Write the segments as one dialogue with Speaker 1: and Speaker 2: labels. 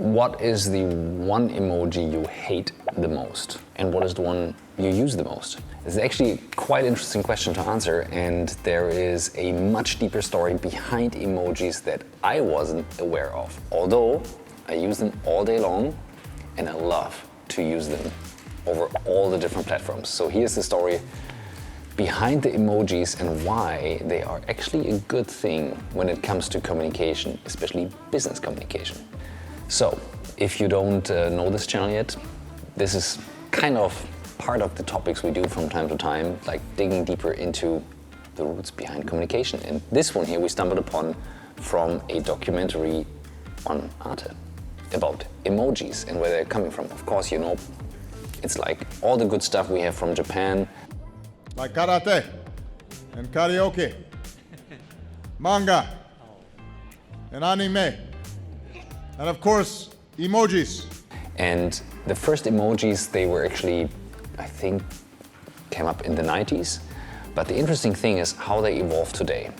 Speaker 1: What is the one emoji you hate the most? And what is the one you use the most? It's actually quite an interesting question to answer, and there is a much deeper story behind emojis that I wasn't aware of. Although I use them all day long, and I love to use them over all the different platforms. So here's the story behind the emojis and why they are actually a good thing when it comes to communication, especially business communication. So, if you don't know this channel yet, this is kind of part of the topics we do from time to time, like digging deeper into the roots behind communication. And this one here we stumbled upon from a documentary on Arte about emojis and where they're coming from. Of course, you know, it's like all the good stuff we have from Japan.
Speaker 2: Like karate and karaoke, manga and anime. And of course, emojis.
Speaker 1: And the first emojis, they were actually, I think, came up in the 90s. But the interesting thing is how they evolved today.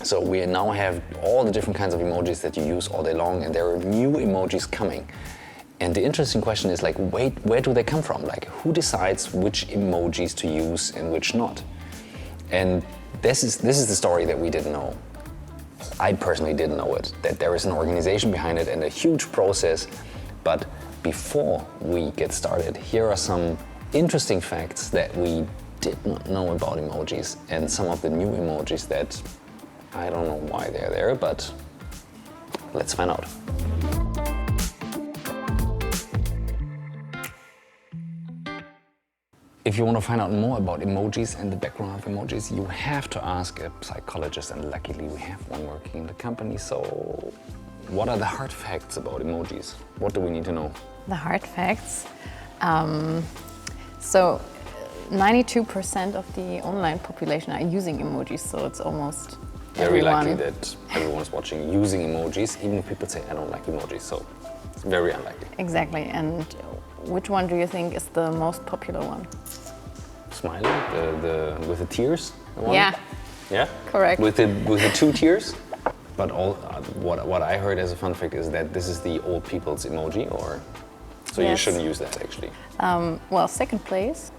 Speaker 1: So we now have all the different kinds of emojis that you use all day long, and there are new emojis coming. And the interesting question is like, wait, where do they come from? Like, who decides which emojis to use and which not? And this is the story that we didn't know. I personally didn't know it, that there is an organization behind it and a huge process. But before we get started, here are some interesting facts that we did not know about emojis and some of the new emojis that I don't know why they're there, but let's find out. If you want to find out more about emojis and the background of emojis, you have to ask a psychologist, and luckily we have one working in the company. So what are the hard facts about emojis? What do we need to know?
Speaker 3: The hard facts? So 92% of the online population are using emojis, so it's almost
Speaker 1: very
Speaker 3: everyone.
Speaker 1: likely that everyone's watching using emojis, even if people say, I don't like emojis, so it's very unlikely.
Speaker 3: Exactly, and which one do you think is the most popular one?
Speaker 1: Smiley, the with the tears? The one?
Speaker 3: Yeah.
Speaker 1: Yeah?
Speaker 3: Correct.
Speaker 1: With the two tears? But all what I heard as a fun fact is that this is the old people's emoji, or so you
Speaker 3: Yes.
Speaker 1: shouldn't use that actually.
Speaker 3: Well, second place.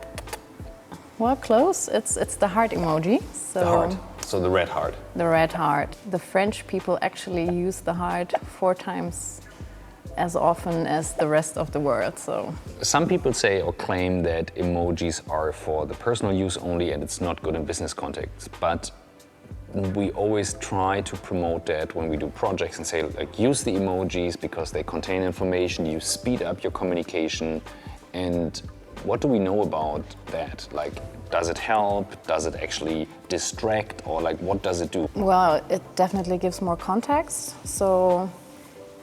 Speaker 3: Well, close. It's the heart emoji. So
Speaker 1: The heart. So the red heart.
Speaker 3: the red heart. The French people actually use the heart 4 times as often as the rest of the world. So
Speaker 1: Some people say or claim that emojis are for the personal use only and it's not good in business contexts. But we always try to promote that when we do projects and say, like, use the emojis because they contain information, you speed up your communication. And what do we know about that? Like, does it help? Does it actually distract? Or like, what does it do?
Speaker 3: well, it definitely gives more context. So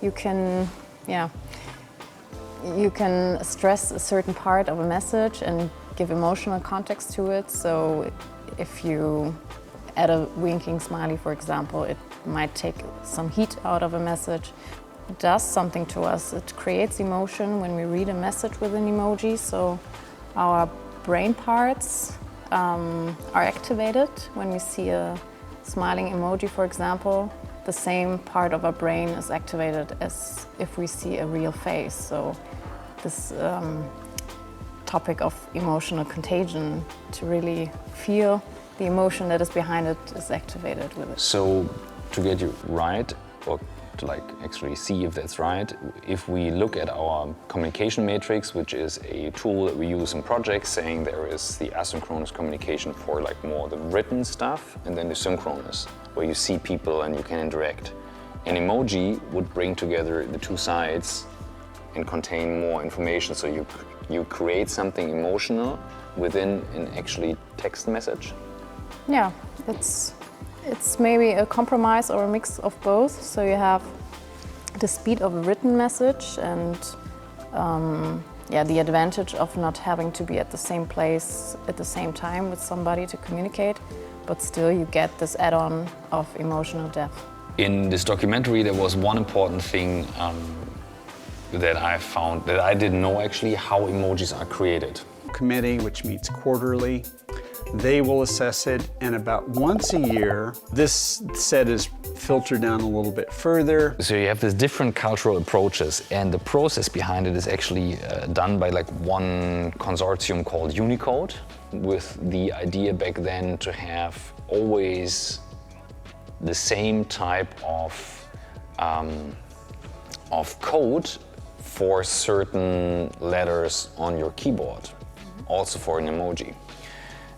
Speaker 3: you can, you can stress a certain part of a message and give emotional context to it. So if you add a winking smiley, for example, it might take some heat out of a message. It does something to us. It creates emotion when we read a message with an emoji. So our brain parts are activated when we see a smiling emoji, for example. The same part of our brain is activated as if we see a real face. So this topic of emotional contagion, to really feel the emotion that is behind it, is activated with it.
Speaker 1: So to get you right, or to like actually see if that's right, if we look at our communication matrix, which is a tool that we use in projects, saying there is the asynchronous communication for like more the written stuff, and then the synchronous, where you see people and you can interact. An emoji would bring together the two sides and contain more information, so you create something emotional within an actually text message.
Speaker 3: Yeah, it's maybe a compromise or a mix of both. So you have the speed of a written message and the advantage of not having to be at the same place at the same time with somebody to communicate, but still you get this add-on of emotional depth.
Speaker 1: In this documentary, there was one important thing that I found that I didn't know actually, how emojis are created.
Speaker 4: Committee, which meets quarterly. They will assess it, and about once a year, this set is filtered down a little bit further.
Speaker 1: So you have these different cultural approaches, and the process behind it is actually done by like one consortium called Unicode, with the idea back then to have always the same type of code for certain letters on your keyboard, also for an emoji.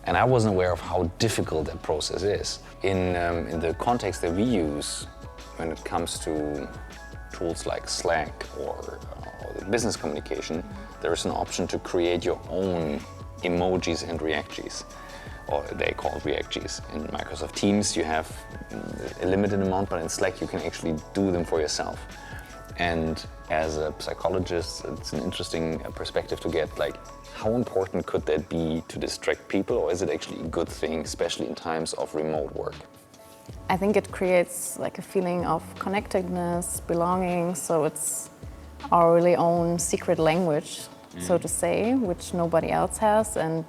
Speaker 1: And I wasn't aware of how difficult that process is. In the context that we use when it comes to tools like Slack or the business communication, there is an option to create your own emojis and reactions, or they call it reactions. In Microsoft Teams you have a limited amount, but in Slack you can actually do them for yourself. And as a psychologist, it's an interesting perspective to get, like, how important could that be to distract people, or is it actually a good thing, especially in times of remote work?
Speaker 3: I think it creates like a feeling of connectedness, belonging, so it's our really own secret language, so to say, which nobody else has, and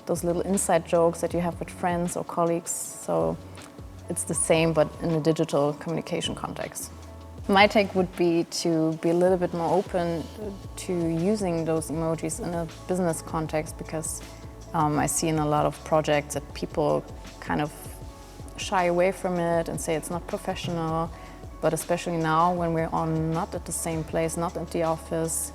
Speaker 3: those little inside jokes that you have with friends or colleagues, so it's the same but in a digital communication context. My take would be to be a little bit more open to using those emojis in a business context, because I see in a lot of projects that people kind of shy away from it and say it's not professional. But especially now when we're not at the same place, not at the office,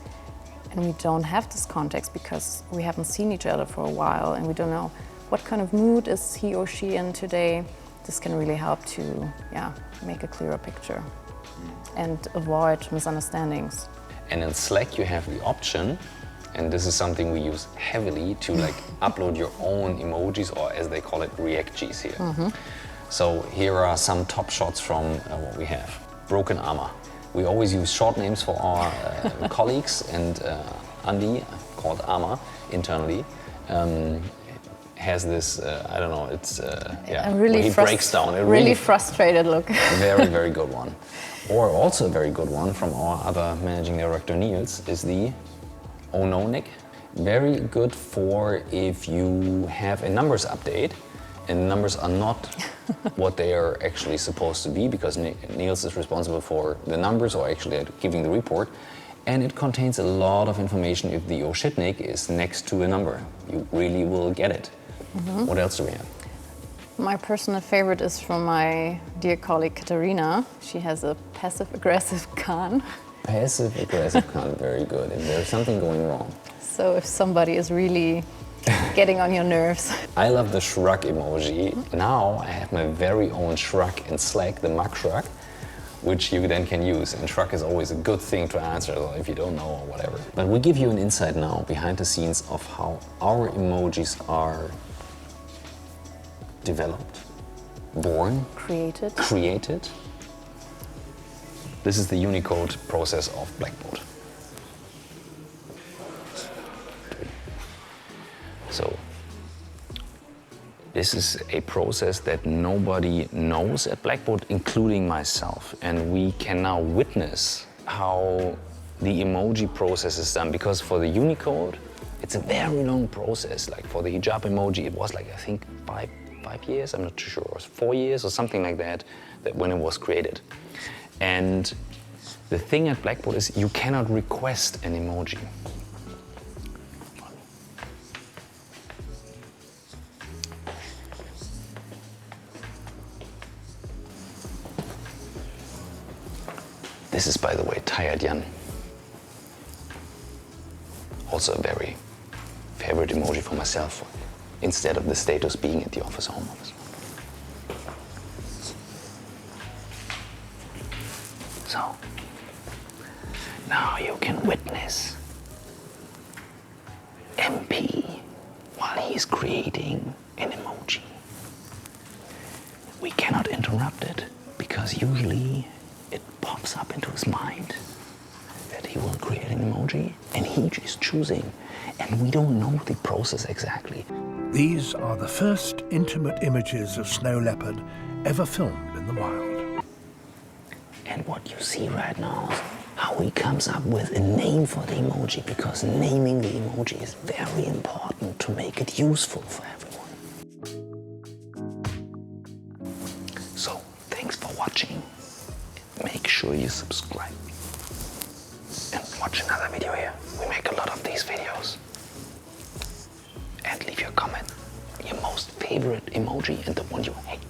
Speaker 3: and we don't have this context because we haven't seen each other for a while and we don't know what kind of mood is he or she in today, this can really help to make a clearer picture and avoid misunderstandings.
Speaker 1: And in Slack you have the option, and this is something we use heavily, to like upload your own emojis, or as they call it, reactions here. So here are some top shots from what we have. Broken armor. We always use short names for our colleagues, and Andy, called Armor internally, has this, I don't know, it's,
Speaker 3: a really
Speaker 1: he breaks down. A
Speaker 3: really frustrated look.
Speaker 1: Very, very good one. Or also a very good one from our other managing director, Niels, is the "Oh no, Nick." Very good for if you have a numbers update and numbers are not what they are actually supposed to be, because Niels is responsible for the numbers, or actually giving the report, and it contains a lot of information. If the "Oh shit, Nick" is next to a number, you really will get it. What else do we have?
Speaker 3: My personal favorite is from my dear colleague Katarina. She has a passive-aggressive Khan.
Speaker 1: Passive-aggressive Khan, very good. And there's something going wrong.
Speaker 3: So if somebody is really getting on your nerves.
Speaker 1: I love the shrug emoji. Now I have my very own shrug in Slack, the mug shrug, which you then can use. And shrug is always a good thing to answer if you don't know or whatever. But we give you an insight now behind the scenes of how our emojis are developed, born, created. This is the Unicode process of Blackboard. So this is a process that nobody knows at Blackboard, including myself. And we can now witness how the emoji process is done, because for the Unicode, it's a very long process. Like for the hijab emoji, it was like, I think, 5 years, I'm not too sure, or 4 years or something like that when it was created. And the thing at Blackboard is you cannot request an emoji. This is, by the way, Tired Jan. Also a very favorite emoji for myself, instead of the status being at the office or home office. So, now you can witness MP while he's creating an emoji. We cannot interrupt it, because usually it pops up into his mind that he will create an emoji, and he is choosing, and we don't know the process exactly.
Speaker 5: These are the first intimate images of snow leopard ever filmed in the wild.
Speaker 1: And what you see right now is how he comes up with a name for the emoji, because naming the emoji is very important to make it useful for everyone. sure you subscribe and watch another video here. We make a lot of these videos. And leave your comment, your most favorite emoji and the one you hate.